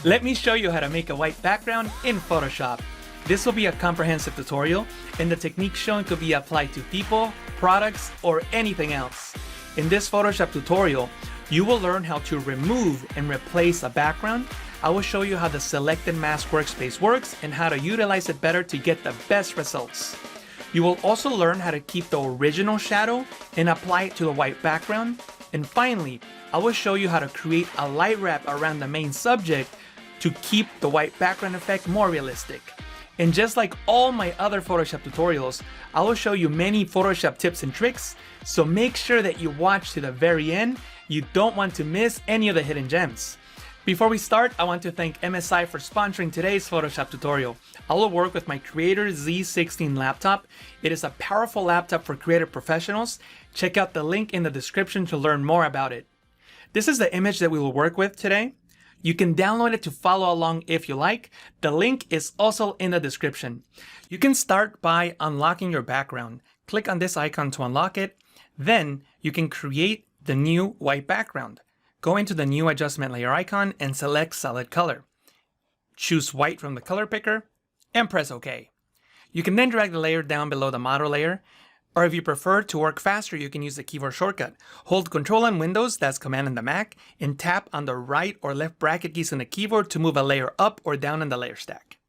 Let me show you how to make a white background in Photoshop. This will be a comprehensive tutorial, and the technique shown could be applied to people, products, or anything else. In this Photoshop tutorial, you will learn how to remove and replace a background. I will show you how the Select and Mask Workspace works and how to utilize it better to get the best results. You will also learn how to keep the original shadow and apply it to the white background. And finally, I will show you how to create a light wrap around the main subject to keep the white background effect more realistic. And just like all my other Photoshop tutorials, I will show you many Photoshop tips and tricks, so make sure that you watch to the very end. You don't want to miss any of the hidden gems. Before we start, I want to thank MSI for sponsoring today's Photoshop tutorial. I will work with my Creator Z16 laptop. It is a powerful laptop for creative professionals. Check out the link in the description to learn more about it. This is the image that we will work with today. You can download it to follow along if you like. The link is also in the description. You can start by unlocking your background. Click on this icon to unlock it. Then you can create the new white background. Go into the new adjustment layer icon and select solid color. Choose white from the color picker and press OK. You can then drag the layer down below the model layer, or if you prefer to work faster, you can use the keyboard shortcut. Hold Control on Windows, that's Command on the Mac, and tap on the right or left bracket keys on the keyboard to move a layer up or down in the layer stack.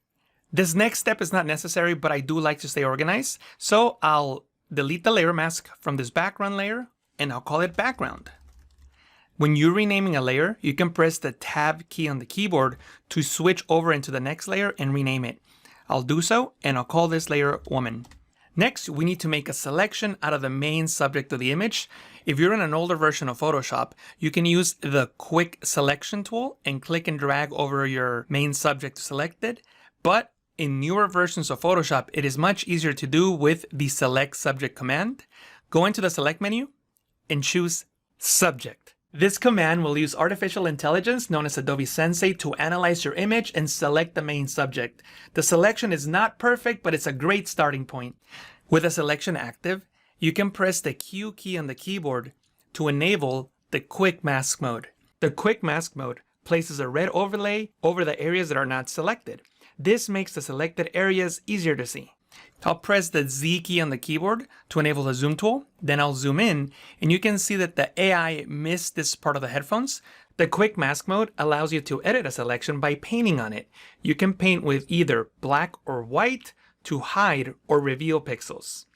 This next step is not necessary, but I do like to stay organized, so I'll delete the layer mask from this background layer and I'll call it background. When you're renaming a layer, you can press the Tab key on the keyboard to switch over into the next layer and rename it. I'll do so, and I'll call this layer woman. Next, we need to make a selection out of the main subject of the image. If you're in an older version of Photoshop, you can use the quick selection tool and click and drag over your main subject to select it. But in newer versions of Photoshop, it is much easier to do with the select subject command. Go into the select menu and choose subject. This command will use artificial intelligence known as Adobe Sensei to analyze your image and select the main subject. The selection is not perfect, but it's a great starting point. With the selection active, you can press the Q key on the keyboard to enable the quick mask mode. The quick mask mode places a red overlay over the areas that are not selected. This makes the selected areas easier to see. I'll press the Z key on the keyboard to enable the zoom tool. Then I'll zoom in, and you can see that the AI missed this part of the headphones. The quick mask mode allows you to edit a selection by painting on it. You can paint with either black or white to hide or reveal pixels.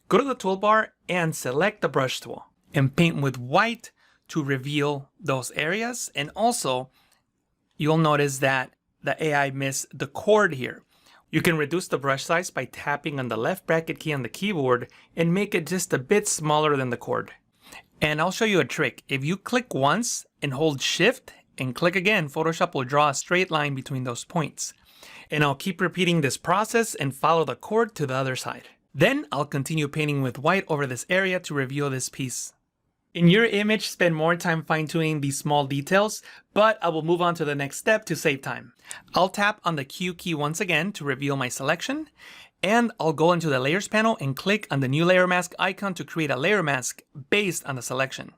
Go to the toolbar and select the brush tool and paint with white to reveal those areas. And also, you'll notice that the AI missed the chord here. You can reduce the brush size by tapping on the left bracket key on the keyboard and make it just a bit smaller than the chord. And I'll show you a trick. If you click once and hold Shift and click again, Photoshop will draw a straight line between those points. And I'll keep repeating this process and follow the chord to the other side. Then I'll continue painting with white over this area to reveal this piece. In your image, spend more time fine-tuning these small details, but I will move on to the next step to save time. I'll tap on the Q key once again to reveal my selection, and I'll go into the Layers panel and click on the new layer mask icon to create a layer mask based on the selection.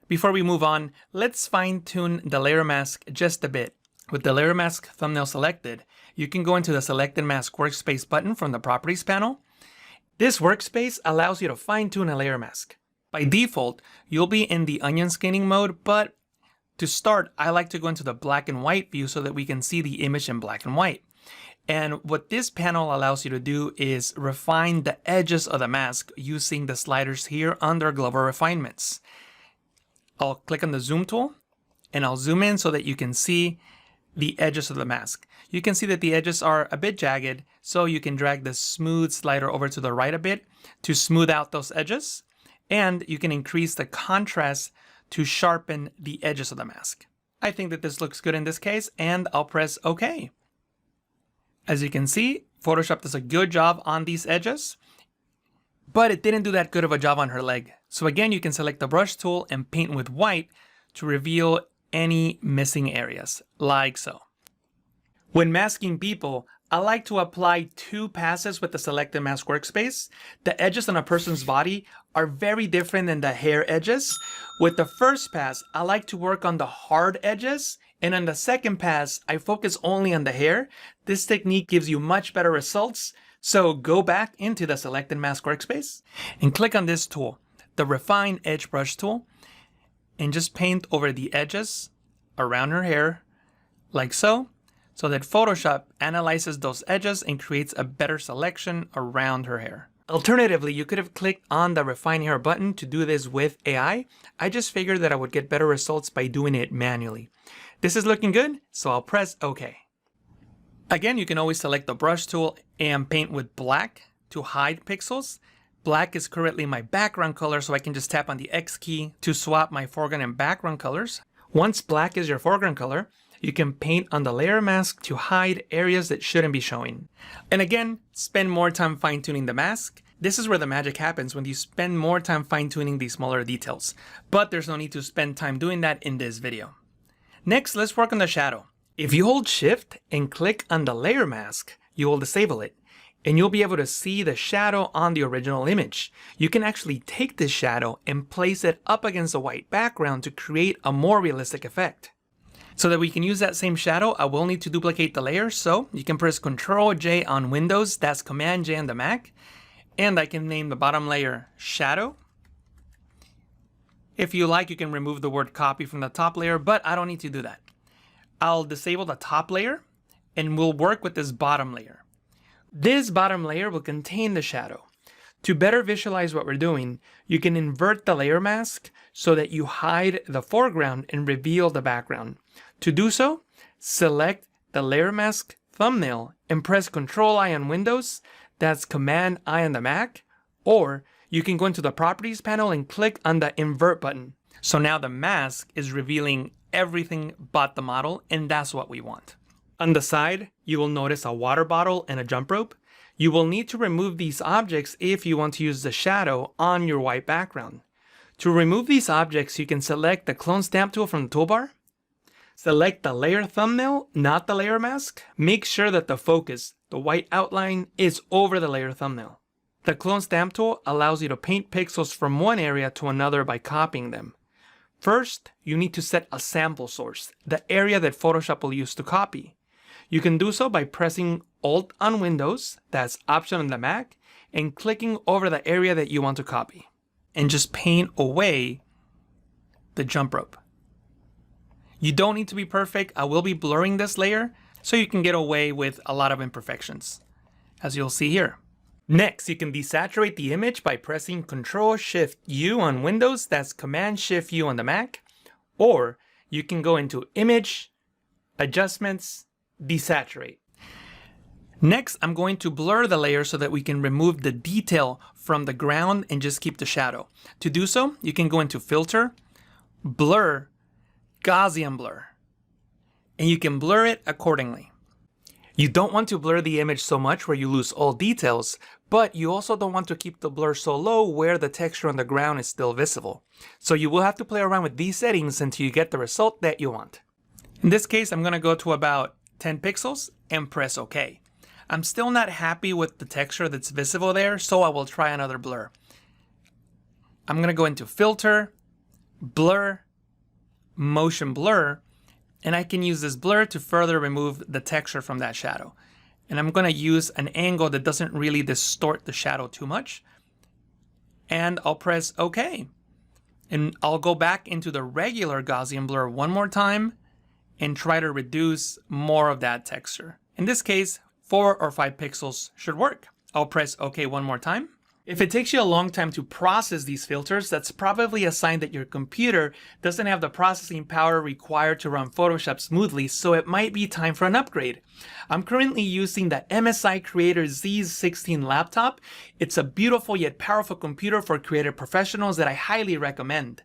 Before we move on, let's fine-tune the layer mask just a bit. With the layer mask thumbnail selected, you can go into the Select and Mask Workspace button from the Properties panel. This workspace allows you to fine-tune a layer mask. By default, you'll be in the onion scanning mode, but to start, I like to go into the black and white view so that we can see the image in black and white. And what this panel allows you to do is refine the edges of the mask using the sliders here under Global Refinements. I'll click on the zoom tool and I'll zoom in so that you can see the edges of the mask. You can see that the edges are a bit jagged, so you can drag the smooth slider over to the right a bit to smooth out those edges. And you can increase the contrast to sharpen the edges of the mask. I think that this looks good in this case, and I'll press OK. As you can see, Photoshop does a good job on these edges, but it didn't do that good of a job on her leg. So again, you can select the brush tool and paint with white to reveal any missing areas, like so. When masking people, I like to apply two passes with the Select and Mask Workspace. The edges on a person's body are very different than the hair edges. With the first pass, I like to work on the hard edges And on the second pass, I focus only on the hair. This technique gives you much better results. So go back into the Select and Mask Workspace and click on this tool, the Refine Edge Brush tool, and just paint over the edges around her hair like so that Photoshop analyzes those edges and creates a better selection around her hair. Alternatively, you could have clicked on the Refine Hair button to do this with AI. I just figured that I would get better results by doing it manually. This is looking good, so I'll press OK. Again, you can always select the brush tool and paint with black to hide pixels. Black is currently my background color, so I can just tap on the X key to swap my foreground and background colors. Once black is your foreground color, you can paint on the layer mask to hide areas that shouldn't be showing. And again, spend more time fine-tuning the mask. This is where the magic happens, when you spend more time fine-tuning these smaller details. But there's no need to spend time doing that in this video. Next, let's work on the shadow. If you hold Shift and click on the layer mask, you will disable it, and you'll be able to see the shadow on the original image. You can actually take this shadow and place it up against a white background to create a more realistic effect. So that we can use that same shadow, I will need to duplicate the layer, so you can press Ctrl J on Windows, that's Command J on the Mac, and I can name the bottom layer Shadow. If you like, you can remove the word copy from the top layer, but I don't need to do that. I'll disable the top layer, and we'll work with this bottom layer. This bottom layer will contain the shadow. To better visualize what we're doing, you can invert the layer mask so that you hide the foreground and reveal the background. To do so, select the layer mask thumbnail and press Ctrl I on Windows, that's Command I on the Mac, or you can go into the Properties panel and click on the Invert button. So now the mask is revealing everything but the model, and that's what we want. On the side, you will notice a water bottle and a jump rope. You will need to remove these objects if you want to use the shadow on your white background. To remove these objects, you can select the Clone Stamp tool from the toolbar. Select the layer thumbnail, not the layer mask. Make sure that the focus, the white outline, is over the layer thumbnail. The Clone Stamp tool allows you to paint pixels from one area to another by copying them. First, you need to set a sample source, the area that Photoshop will use to copy. You can do so by pressing Alt on Windows, that's Option on the Mac, and clicking over the area that you want to copy. And just paint away the jump rope. You don't need to be perfect. I will be blurring this layer so you can get away with a lot of imperfections, as you'll see here. Next, you can desaturate the image by pressing Ctrl-Shift-U on Windows, that's Command-Shift-U on the Mac, or you can go into Image, Adjustments, Desaturate. Next, I'm going to blur the layer so that we can remove the detail from the ground and just keep the shadow. To do so, you can go into Filter, Blur, Gaussian Blur, and you can blur it accordingly. You don't want to blur the image so much where you lose all details, but you also don't want to keep the blur so low where the texture on the ground is still visible. So you will have to play around with these settings until you get the result that you want. In this case, I'm going to go to about 10 pixels and press OK. I'm still not happy with the texture that's visible there, so I will try another blur. I'm going to go into Filter, Blur, Motion Blur, and I can use this blur to further remove the texture from that shadow. And I'm going to use an angle that doesn't really distort the shadow too much. And I'll press OK. And I'll go back into the regular Gaussian blur one more time and try to reduce more of that texture. In this case, 4 or 5 pixels should work. I'll press OK one more time. If it takes you a long time to process these filters, that's probably a sign that your computer doesn't have the processing power required to run Photoshop smoothly, so it might be time for an upgrade. I'm currently using the MSI Creator Z16 laptop. It's a beautiful yet powerful computer for creative professionals that I highly recommend.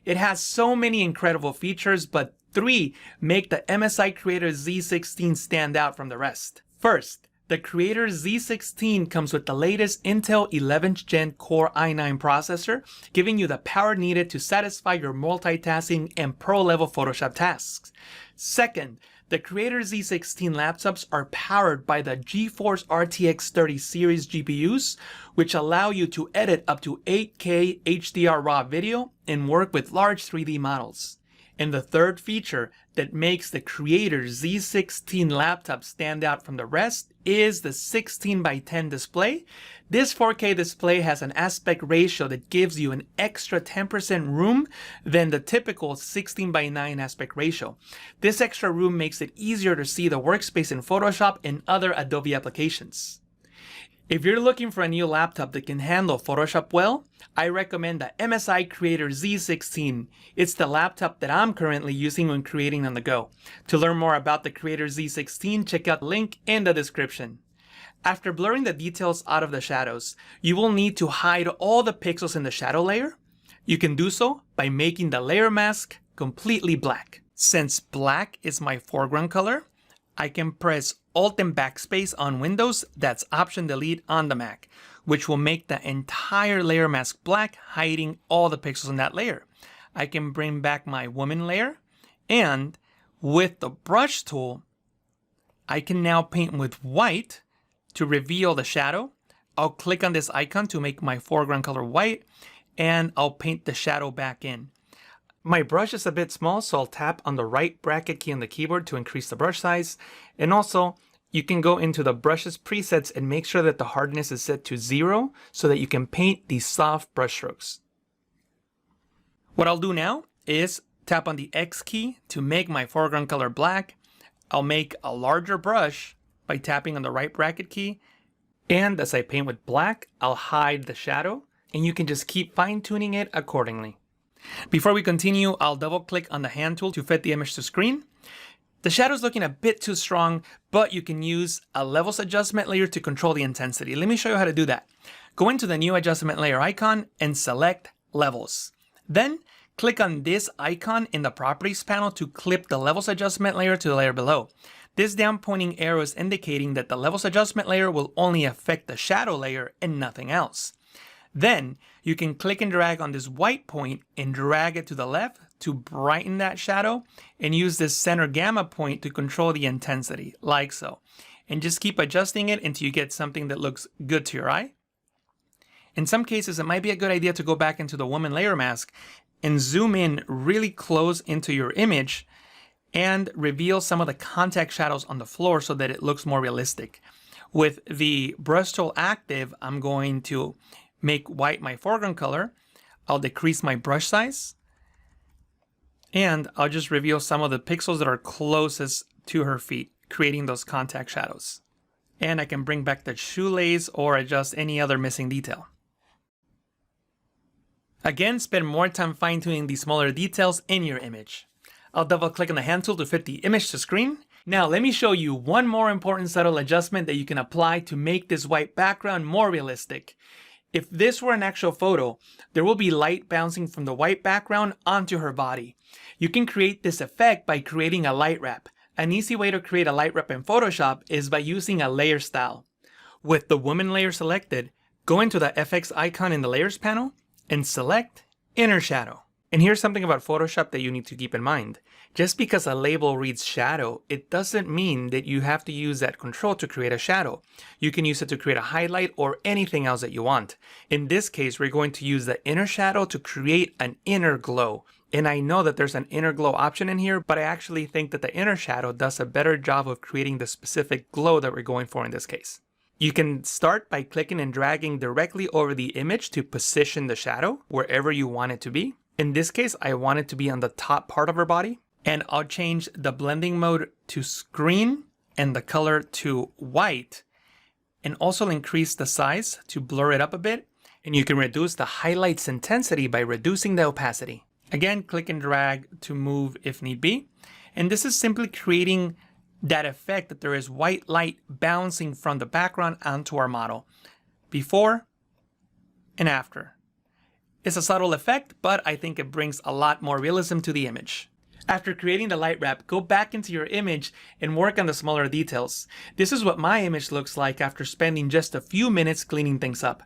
It has so many incredible features, but 3 make the MSI Creator Z16 stand out from the rest. First, the Creator Z16 comes with the latest Intel 11th Gen Core i9 processor, giving you the power needed to satisfy your multitasking and pro-level Photoshop tasks. Second, the Creator Z16 laptops are powered by the GeForce RTX 30 series GPUs, which allow you to edit up to 8K HDR raw video and work with large 3D models. And the third feature that makes the Creator Z16 laptop stand out from the rest is the 16:10 display. This 4K display has an aspect ratio that gives you an extra 10% room than the typical 16:9 aspect ratio. This extra room makes it easier to see the workspace in Photoshop and other Adobe applications. If you're looking for a new laptop that can handle Photoshop well, I recommend the MSI Creator Z16. It's the laptop that I'm currently using when creating on the go. To learn more about the Creator Z16, check out the link in the description. After blurring the details out of the shadows, you will need to hide all the pixels in the shadow layer. You can do so by making the layer mask completely black. Since black is my foreground color, I can press Alt and Backspace on Windows, that's Option Delete on the Mac, which will make the entire layer mask black, hiding all the pixels in that layer. I can bring back my woman layer, and with the brush tool, I can now paint with white to reveal the shadow. I'll click on this icon to make my foreground color white, and I'll paint the shadow back in. My brush is a bit small, so I'll tap on the right bracket key on the keyboard to increase the brush size. And also, you can go into the brushes presets and make sure that the hardness is set to 0 so that you can paint these soft brush strokes. What I'll do now is tap on the X key to make my foreground color black. I'll make a larger brush by tapping on the right bracket key. And as I paint with black, I'll hide the shadow, and you can just keep fine-tuning it accordingly. Before we continue, I'll double click on the hand tool to fit the image to screen. The shadow's looking a bit too strong, but you can use a levels adjustment layer to control the intensity. Let me show you how to do that. Go into the new adjustment layer icon and select levels. Then click on this icon in the properties panel to clip the levels adjustment layer to the layer below. This down pointing arrow is indicating that the levels adjustment layer will only affect the shadow layer and nothing else. Then you can click and drag on this white point and drag it to the left to brighten that shadow, and use this center gamma point to control the intensity, like so. And just keep adjusting it until you get something that looks good to your eye. In some cases, it might be a good idea to go back into the woman layer mask and zoom in really close into your image and reveal some of the contact shadows on the floor so that it looks more realistic. With the brush tool active, I'm going to make white my foreground color. I'll decrease my brush size, and I'll just reveal some of the pixels that are closest to her feet, creating those contact shadows. And I can bring back the shoelace or adjust any other missing detail. Again, spend more time fine-tuning these smaller details in your image. I'll double click on the hand tool to fit the image to screen. Now let me show you one more important subtle adjustment that you can apply to make this white background more realistic. If this were an actual photo, there will be light bouncing from the white background onto her body. You can create this effect by creating a light wrap. An easy way to create a light wrap in Photoshop is by using a layer style. With the woman layer selected, go into the FX icon in the layers panel and select inner shadow. And here's something about Photoshop that you need to keep in mind. Just because a label reads shadow, it doesn't mean that you have to use that control to create a shadow. You can use it to create a highlight or anything else that you want. In this case, we're going to use the inner shadow to create an inner glow. And I know that there's an inner glow option in here, but I actually think that the inner shadow does a better job of creating the specific glow that we're going for in this case. You can start by clicking and dragging directly over the image to position the shadow wherever you want it to be. In this case, I want it to be on the top part of her body, and I'll change the blending mode to screen and the color to white, and also increase the size to blur it up a bit. And you can reduce the highlight's intensity by reducing the opacity. Again, click and drag to move if need be. And this is simply creating that effect that there is white light bouncing from the background onto our model, before and after. It's a subtle effect, but I think it brings a lot more realism to the image. After creating the light wrap, go back into your image and work on the smaller details. This is what my image looks like after spending just a few minutes cleaning things up.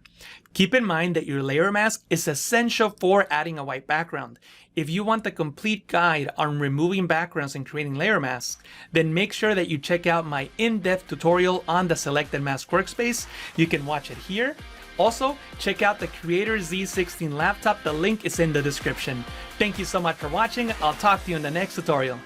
Keep in mind that your layer mask is essential for adding a white background. If you want the complete guide on removing backgrounds and creating layer masks, then make sure that you check out my in-depth tutorial on the Select and Mask Workspace. You can watch it here, Also, check out the Creator Z16 laptop. The link is in the description. Thank you so much for watching. I'll talk to you in the next tutorial.